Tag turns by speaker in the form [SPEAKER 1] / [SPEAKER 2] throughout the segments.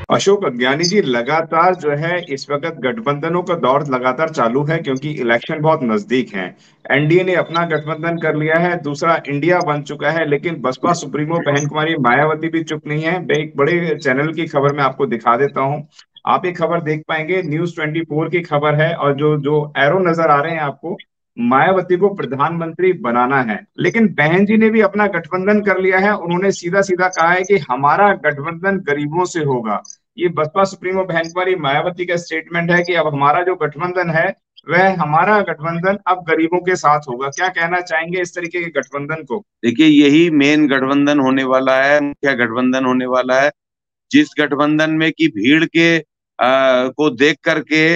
[SPEAKER 1] अशोक अज्ञानी जी, लगातार जो है इस वक्त गठबंधनों का दौर लगातार चालू है, क्योंकि इलेक्शन बहुत नजदीक है। एनडीए ने अपना गठबंधन कर लिया है, दूसरा इंडिया बन चुका है, लेकिन बसपा सुप्रीमो बहन कुमारी मायावती भी चुप नहीं है। मैं एक बड़े चैनल की खबर मैं आपको दिखा देता हूं। आप ये खबर देख पाएंगे, News 24 की खबर है, और जो जो एरो नजर आ रहे हैं आपको, मायावती को प्रधानमंत्री बनाना है। लेकिन बहन जी ने भी अपना गठबंधन कर लिया है। उन्होंने सीधा सीधा कहा है कि हमारा गठबंधन गरीबों से होगा। ये बसपा सुप्रीमो बहन कुमारी मायावती का स्टेटमेंट है कि अब हमारा जो गठबंधन है, वह हमारा गठबंधन अब गरीबों के साथ होगा। क्या कहना चाहेंगे इस तरीके के गठबंधन को?
[SPEAKER 2] देखिए, यही मेन गठबंधन होने वाला है, मुख्य गठबंधन होने वाला है। जिस गठबंधन में की भीड़ के को देख करके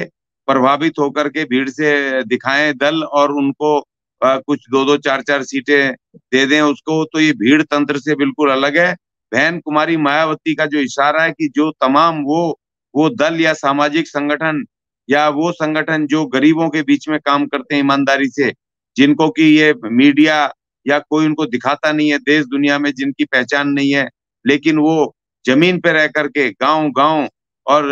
[SPEAKER 2] प्रभावित होकर के भीड़ से दिखाएं दल, और उनको कुछ दो दो चार चार सीटें दे दें उसको, तो ये भीड़ तंत्र से बिल्कुल अलग है। बहन कुमारी मायावती का जो इशारा है कि जो तमाम वो दल या सामाजिक संगठन या वो संगठन जो गरीबों के बीच में काम करते हैं ईमानदारी से, जिनको कि ये मीडिया या कोई उनको दिखाता नहीं है, देश दुनिया में जिनकी पहचान नहीं है, लेकिन वो जमीन पे रह करके गांव गांव और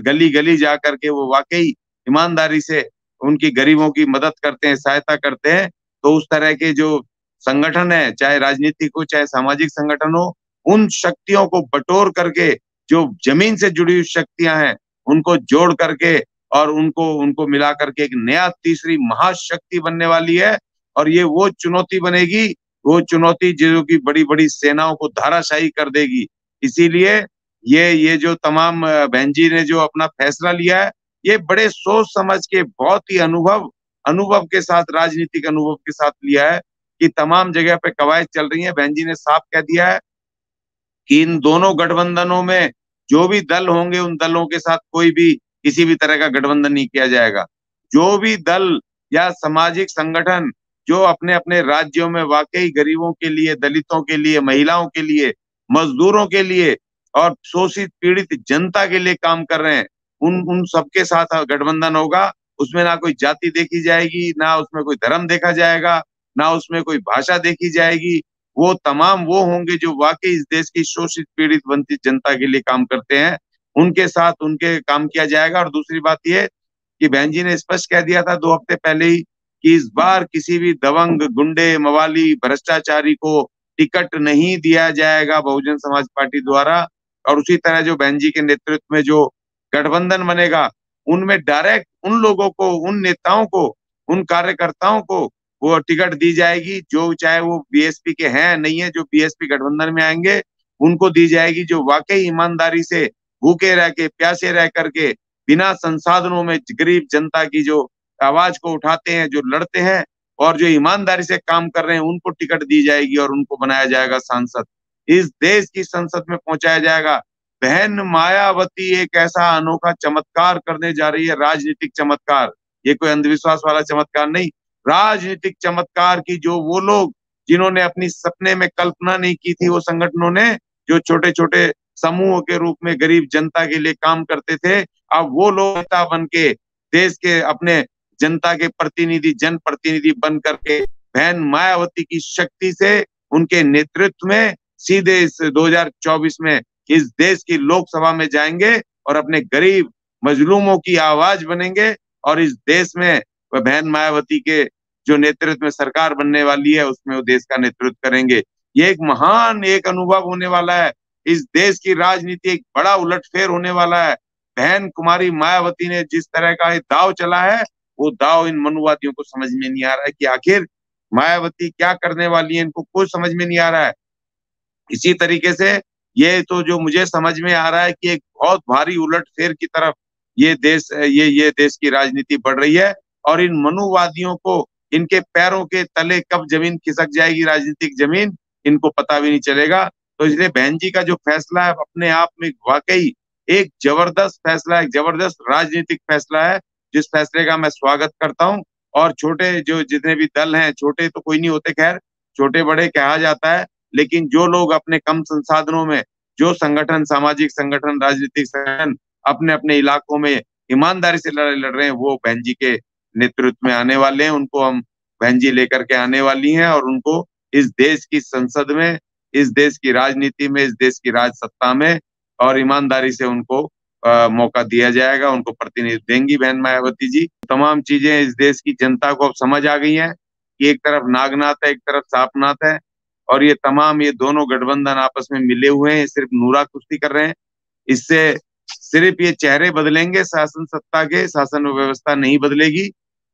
[SPEAKER 2] गली गली जा करके वो वाकई ईमानदारी से उनकी गरीबों की मदद करते हैं, सहायता करते हैं। तो उस तरह के जो संगठन है, चाहे राजनीतिक हो चाहे सामाजिक संगठन हो, उन शक्तियों को बटोर करके, जो जमीन से जुड़ी हुई शक्तियां हैं उनको जोड़ करके और उनको उनको मिला करके एक नया तीसरी महाशक्ति बनने वाली है। और ये वो चुनौती बनेगी, वो चुनौती जो की बड़ी बड़ी सेनाओं को धाराशाही कर देगी। इसीलिए ये जो तमाम बहन जी ने जो अपना फैसला लिया है, ये बड़े सोच समझ के, बहुत ही अनुभव अनुभव के साथ, राजनीतिक अनुभव के साथ लिया है कि तमाम जगह पे कवायद चल रही है। बहन जी ने साफ कह दिया है कि इन दोनों गठबंधनों में जो भी दल होंगे, उन दलों के साथ कोई भी किसी भी तरह का गठबंधन नहीं किया जाएगा। जो भी दल या सामाजिक संगठन जो अपने अपने राज्यों में वाकई गरीबों के लिए, दलितों के लिए, महिलाओं के लिए, मजदूरों के लिए और शोषित पीड़ित जनता के लिए काम कर रहे हैं, उन उन सबके साथ गठबंधन होगा। उसमें ना कोई जाति देखी जाएगी, ना उसमें कोई धर्म देखा जाएगा, ना उसमें कोई भाषा देखी जाएगी। वो तमाम वो होंगे जो वाकई इस देश की शोषित पीड़ित वंचित जनता के लिए काम करते हैं, उनके साथ उनके काम किया जाएगा। और दूसरी बात ये कि बहन जी ने स्पष्ट कह दिया था 2 हफ्ते पहले ही कि इस बार किसी भी दबंग, गुंडे, मवाली, भ्रष्टाचारी को टिकट नहीं दिया जाएगा बहुजन समाज पार्टी द्वारा। और उसी तरह जो बहन जी के नेतृत्व में जो गठबंधन बनेगा, उनमें डायरेक्ट उन लोगों को, उन नेताओं को, उन कार्यकर्ताओं को वो टिकट दी जाएगी जो चाहे वो बीएसपी के हैं नहीं है, जो बीएसपी गठबंधन में आएंगे उनको दी जाएगी, जो वाकई ईमानदारी से भूखे रह के, प्यासे रह करके, बिना संसाधनों में गरीब जनता की जो आवाज को उठाते हैं, जो लड़ते हैं और जो ईमानदारी से काम कर रहे हैं, उनको टिकट दी जाएगी और उनको बनाया जाएगा सांसद। इस देश की संसद में पहुंचाया जाएगा। बहन मायावती एक ऐसा अनोखा चमत्कार करने जा रही है, राजनीतिक चमत्कार। ये कोई अंधविश्वास वाला चमत्कार नहीं, राजनीतिक चमत्कार की जो वो लोग जिन्होंने अपनी सपने में कल्पना नहीं की थी, वो संगठनों ने जो छोटे छोटे समूहों के रूप में गरीब जनता के लिए काम करते थे, अब वो लोग नेता बन के, देश के अपने जनता के प्रतिनिधि, जन प्रतिनिधि बन करके बहन मायावती की शक्ति से, उनके नेतृत्व में सीधे इस 2024 में इस देश की लोकसभा में जाएंगे और अपने गरीब मजलूमों की आवाज बनेंगे। और इस देश में बहन मायावती के जो नेतृत्व में सरकार बनने वाली है, उसमें वो देश का नेतृत्व करेंगे। ये एक महान एक अनुभव होने वाला है। इस देश की राजनीति एक बड़ा उलटफेर होने वाला है। बहन कुमारी मायावती ने जिस तरह का ये दाव चला है, वो दाव इन मनुवादियों को समझ में नहीं आ रहा है कि आखिर मायावती क्या करने वाली है, इनको कुछ समझ में नहीं आ रहा है। इसी तरीके से ये तो जो मुझे समझ में आ रहा है कि एक बहुत भारी उलटफेर की तरफ ये देश की राजनीति बढ़ रही है। और इन मनुवादियों को, इनके पैरों के तले कब जमीन खिसक जाएगी, राजनीतिक जमीन, इनको पता भी नहीं चलेगा। तो इसलिए बहन जी का जो फैसला है अपने आप में वाकई एक जबरदस्त फैसला है, एक जबरदस्त राजनीतिक फैसला है, जिस फैसले का मैं स्वागत करता हूँ। और छोटे जो जितने भी दल हैं, छोटे तो कोई नहीं होते, खैर छोटे बड़े कहा जाता है, लेकिन जो लोग अपने कम संसाधनों में, जो संगठन, सामाजिक संगठन, राजनीतिक संगठन अपने अपने इलाकों में ईमानदारी से लड़ाई लड़ रहे हैं, वो बहन जी के नेतृत्व में आने वाले हैं। उनको हम बहन जी लेकर के आने वाली हैं और उनको इस देश की संसद में, इस देश की राजनीति में, इस देश की राज सत्ता में और ईमानदारी से उनको मौका दिया जाएगा, उनको प्रतिनिधित्व देंगी बहन मायावती जी। तमाम चीजें इस देश की जनता को अब समझ आ गई हैं कि एक तरफ नागनाथ है, एक तरफ सांपनाथ है, और ये दोनों गठबंधन आपस में मिले हुए हैं, सिर्फ नूरा कुश्ती कर रहे हैं। इससे सिर्फ ये चेहरे बदलेंगे, शासन सत्ता के, शासन व्यवस्था नहीं बदलेगी।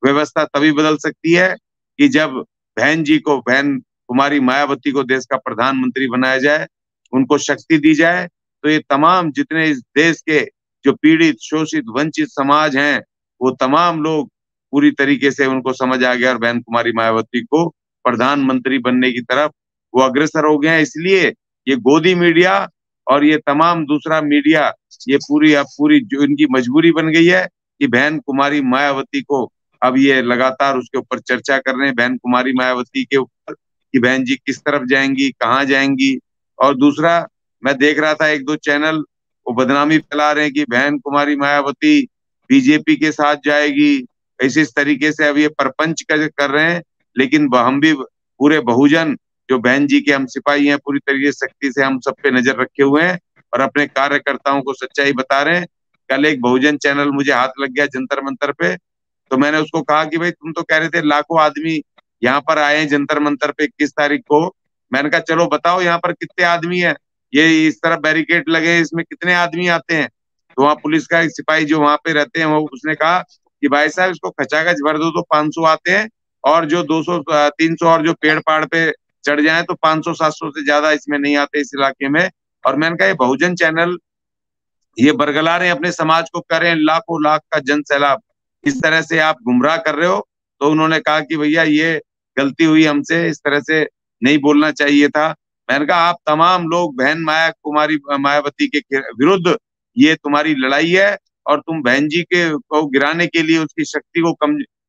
[SPEAKER 2] व्यवस्था तभी बदल सकती है कि जब बहन कुमारी मायावती को देश का प्रधानमंत्री बनाया जाए, उनको शक्ति दी जाए, तो ये तमाम जितने इस देश के जो पीड़ित, शोषित, वंचित समाज हैं, वो तमाम लोग पूरी तरीके से उनको समझ आ गया और बहन कुमारी मायावती को प्रधानमंत्री बनने की तरफ वो अग्रसर हो गए हैं। इसलिए ये गोदी मीडिया और ये तमाम दूसरा मीडिया, ये पूरी जो इनकी मजबूरी बन गई है कि बहन कुमारी मायावती को अब ये लगातार उसके ऊपर चर्चा कर रहे हैं, बहन कुमारी मायावती के ऊपर, कि बहन जी किस तरफ जाएंगी, कहाँ जाएंगी। और दूसरा, मैं देख रहा था एक दो चैनल वो बदनामी फैला रहे हैं कि बहन कुमारी मायावती बीजेपी के साथ जाएगी, इस तरीके से अब ये परपंच कर रहे हैं। लेकिन हम भी पूरे बहुजन जो बहन जी के हम सिपाही हैं, पूरी तरीके से सख्ती से हम सब पे नजर रखे हुए हैं और अपने कार्यकर्ताओं को सच्चाई बता रहे हैं। कल एक बहुजन चैनल मुझे हाथ लग गया जंतर मंतर पे, तो मैंने उसको कहा कि भाई तुम तो कह रहे थे लाखों आदमी यहाँ पर आए हैं जंतर मंतर पे 21 तारीख को। मैंने कहा चलो बताओ यहाँ पर कितने आदमी है, ये इस तरफ बैरिकेड लगे, इसमें कितने आदमी आते हैं। तो वहाँ पुलिस का एक सिपाही जो वहां पे रहते हैं, वो उसने कहा कि भाई साहब इसको खचाखच भर दो तो 500 आते हैं, और जो 200 300 और जो पेड़ पहाड़ पे चढ़ जाए तो 500 700 से ज्यादा इसमें नहीं आते इस इलाके में। और मैंने कहा ये बहुजन चैनल ये बरगला रहे हैं अपने समाज को, कर रहे हैं लाखों लाख का जन सैलाब, इस तरह से आप गुमराह कर रहे हो। तो उन्होंने कहा कि भैया ये गलती हुई हमसे, इस तरह से नहीं बोलना चाहिए था। मैंने कहा आप तमाम लोग बहन कुमारी मायावती के विरुद्ध ये तुम्हारी लड़ाई है, और तुम बहन जी के को गिराने के लिए, उसकी शक्ति को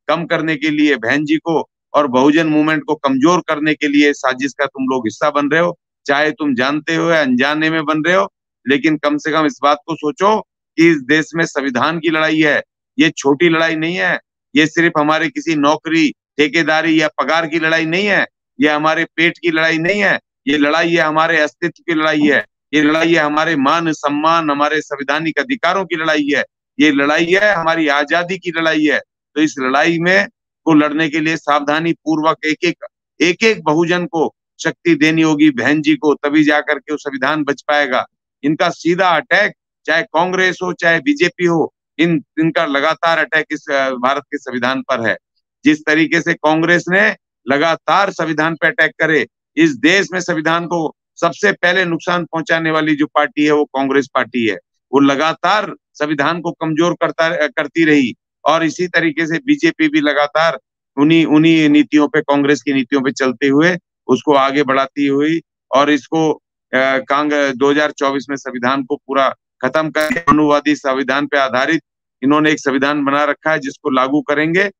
[SPEAKER 2] कम करने के लिए, बहन जी को और बहुजन मूवमेंट को कमजोर करने के लिए साजिश का तुम लोग हिस्सा बन रहे हो। चाहे तुम जानते हो या अनजाने में बन रहे हो, लेकिन कम से कम इस बात को सोचो कि इस देश में संविधान की लड़ाई है। ये छोटी लड़ाई नहीं है, ये सिर्फ हमारे किसी नौकरी, ठेकेदारी या पगार की लड़ाई नहीं है, ये हमारे पेट की लड़ाई नहीं है, ये लड़ाई है हमारे अस्तित्व की लड़ाई है, ये लड़ाई है हमारे मान सम्मान, हमारे संवैधानिक अधिकारों की लड़ाई है, ये लड़ाई है हमारी आजादी की लड़ाई है। तो इस लड़ाई में को लड़ने के लिए सावधानी पूर्वक एक एक बहुजन को शक्ति देनी होगी, बहन जी को, तभी जाकर के वो संविधान बच पाएगा। इनका सीधा अटैक चाहे कांग्रेस हो चाहे बीजेपी हो, इनका लगातार अटैक इस भारत के संविधान पर है। जिस तरीके से कांग्रेस ने लगातार संविधान पर अटैक करे, इस देश में संविधान को सबसे पहले नुकसान पहुंचाने वाली जो पार्टी है वो कांग्रेस पार्टी है। वो लगातार संविधान को कमजोर करती रही, और इसी तरीके से बीजेपी भी लगातार उन्हीं उन्हीं नीतियों पे, कांग्रेस की नीतियों पे चलते हुए उसको आगे बढ़ाती हुई, और इसको 2024 में संविधान को पूरा खत्म करके अनुवादी संविधान पे आधारित इन्होंने एक संविधान बना रखा है जिसको लागू करेंगे।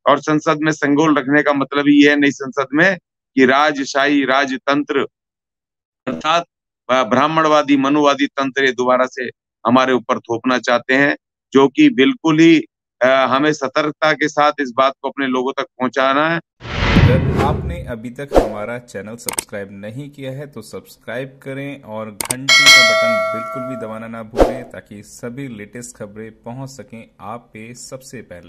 [SPEAKER 2] और संसद में संगोल रखने का मतलब ही है नई संसद में कि राजशाही राजतंत्र अर्थात ब्राह्मणवादी मनुवादी तंत्र दोबारा से हमारे ऊपर थोपना चाहते हैं, जो कि बिल्कुल ही हमें सतर्कता के साथ इस बात को अपने लोगों तक पहुंचाना है।
[SPEAKER 3] अगर आपने अभी तक हमारा चैनल सब्सक्राइब नहीं किया है तो सब्सक्राइब करें और घंटी का बटन बिल्कुल भी दबाना ना भूलें, ताकि सभी लेटेस्ट खबरें पहुंच सकें आप पे सबसे पहले।